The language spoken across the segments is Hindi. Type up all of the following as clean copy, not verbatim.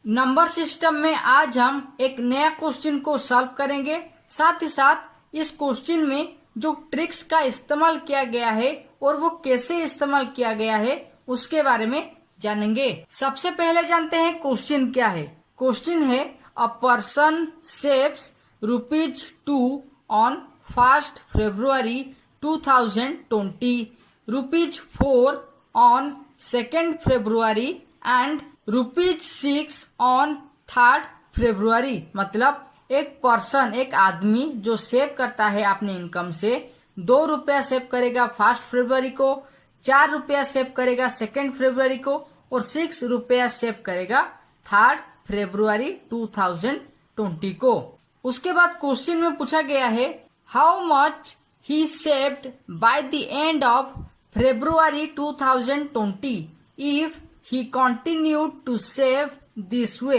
नंबर सिस्टम में आज हम एक नया क्वेश्चन को सॉल्व करेंगे। साथ ही साथ इस क्वेश्चन में जो ट्रिक्स का इस्तेमाल किया गया है और वो कैसे इस्तेमाल किया गया है उसके बारे में जानेंगे। सबसे पहले जानते हैं क्वेश्चन क्या है। क्वेश्चन है a person saves ₹2 on 1 February 2020, ₹4 on 2 February and ₹6 on 3 February। मतलब एक पर्सन, एक आदमी जो सेव करता है अपने इनकम से, ₹2 सेव करेगा 1 फरवरी को, ₹4 सेव करेगा 2 फरवरी को और ₹6 सेव करेगा 3 फरवरी 2020 को। उसके बाद क्वेश्चन में पूछा गया है how much he saved by the end of February 2020 if he continued to save this way.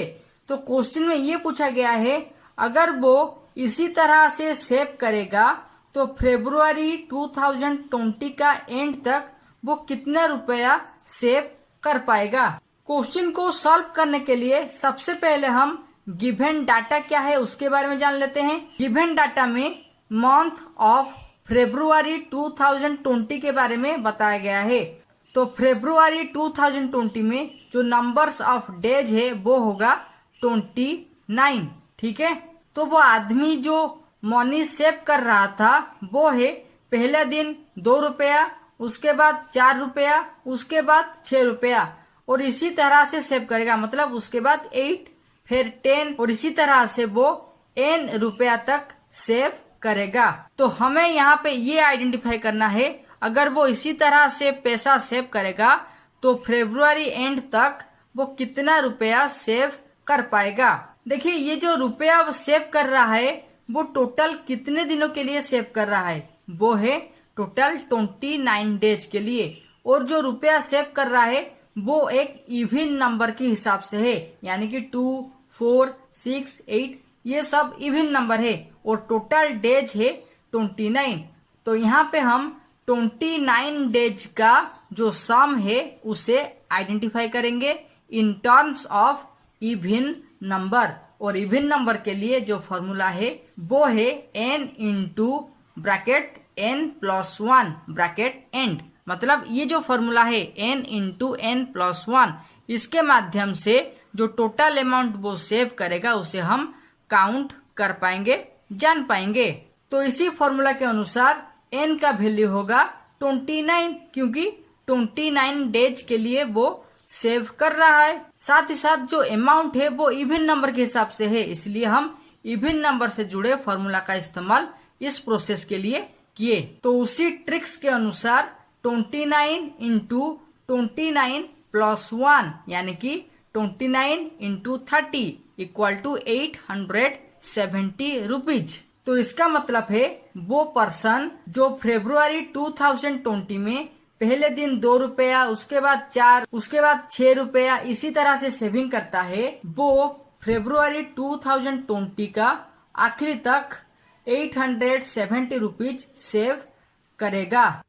तो क्वेश्चन में ये पूछा गया है अगर वो इसी तरह से सेव करेगा तो फरवरी 2020 का एंड तक वो कितना रुपया सेव कर पाएगा। क्वेश्चन को सॉल्व करने के लिए सबसे पहले हम गिवन डाटा क्या है उसके बारे में जान लेते हैं। गिवन डाटा में मंथ ऑफ फरवरी 2020 के बारे में बताया गया है। तो फरवरी 2020 में जो नंबर्स ऑफ डेज है वो होगा 29। ठीक है, तो वो आदमी जो मनी सेव कर रहा था वो है पहले दिन ₹2, उसके बाद ₹4, उसके बाद ₹6 और इसी तरह से सेव करेगा। मतलब उसके बाद 8, फिर 10 और इसी तरह से वो n रुपया तक सेव करेगा। तो हमें यहाँ पे ये आइडेंटिफाई करना है अगर वो इसी तरह से पैसा सेव करेगा तो फरवरी एंड तक वो कितना रुपया सेव कर पाएगा। देखिए ये जो रुपया सेव कर रहा है वो टोटल कितने दिनों के लिए सेव कर रहा है, वो है टोटल 29 डेज के लिए। और जो रुपया सेव कर रहा है वो एक इवन नंबर के हिसाब से है, यानी कि 2, 4, 6, 8 ये सब इवन नंबर है और टोटल डेज है 29। तो यहाँ पे हम 29 डेज का जो सम है उसे आइडेंटिफाई करेंगे in terms of even number. और इवन नंबर के लिए जो फॉर्मूला है वो है n into bracket n+1 bracket and. मतलब ये जो फॉर्मूला है n इंटू n+1, इसके माध्यम से जो टोटल अमाउंट वो सेव करेगा उसे हम काउंट कर पाएंगे, जान पाएंगे। तो इसी फॉर्मूला के अनुसार n का वैल्यू होगा 29 क्योंकि 29 डेज के लिए वो सेव कर रहा है। साथ ही साथ जो अमाउंट है वो इवन नंबर के हिसाब से है, इसलिए हम इवन नंबर से जुड़े फॉर्मूला का इस्तेमाल इस प्रोसेस के लिए किए। तो उसी ट्रिक्स के अनुसार 29 इंटू 29+1 यानी कि 29 इंटू 30 इक्वल टू 870 रुपीज। तो इसका मतलब है वो पर्सन जो फरवरी 2020 में पहले दिन ₹2, उसके बाद 4, उसके बाद ₹6 इसी तरह से सेविंग करता है, वो फरवरी 2020 का आखिरी तक 870 रुपीज सेव करेगा।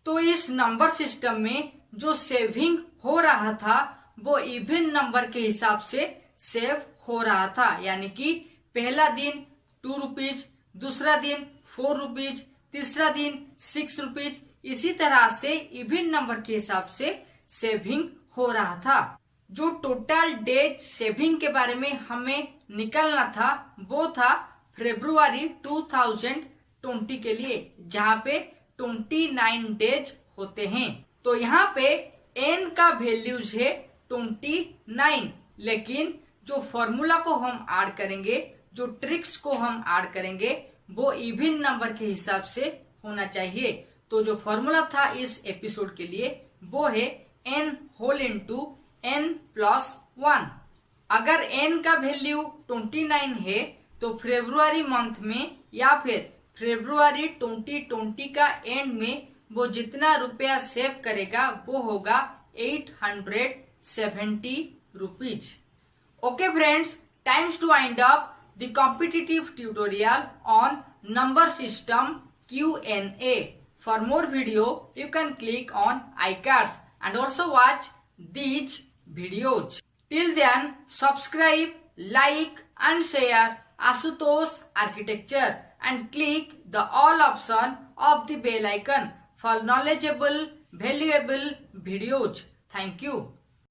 तो इस नंबर सिस्टम में जो सेविंग हो रहा था वो इवन नंबर के हिसाब से सेव हो रहा था, यानी कि पहला दिन ₹2, दूसरा दिन ₹4, तीसरा दिन ₹6, इसी तरह से इवन नंबर के हिसाब से सेविंग हो रहा था। जो टोटल डेज सेविंग के बारे में हमें निकलना था वो था फरवरी 2020 के लिए, जहाँ पे 29 डेज होते हैं। तो यहाँ पे n का वैल्यूज है 29, लेकिन जो फॉर्मूला को हम ऐड करेंगे, जो ट्रिक्स को हम ऐड करेंगे वो इवन नंबर के हिसाब से होना चाहिए। तो जो फॉर्मूला था इस एपिसोड के लिए वो है n होल इंटू n+1। अगर n का वैल्यू 29 है तो फरवरी मंथ में या फिर फरवरी 2020 का एंड में वो जितना रुपया सेव करेगा वो होगा 870 rupees. Okay friends, times to wind up the competitive tutorial on number system Q&A. For more video, you can click on iCards and also watch these videos. Till then, subscribe, like and share Ashutosh Architecture and click the all option of the bell icon for knowledgeable, valuable videos. Thank you.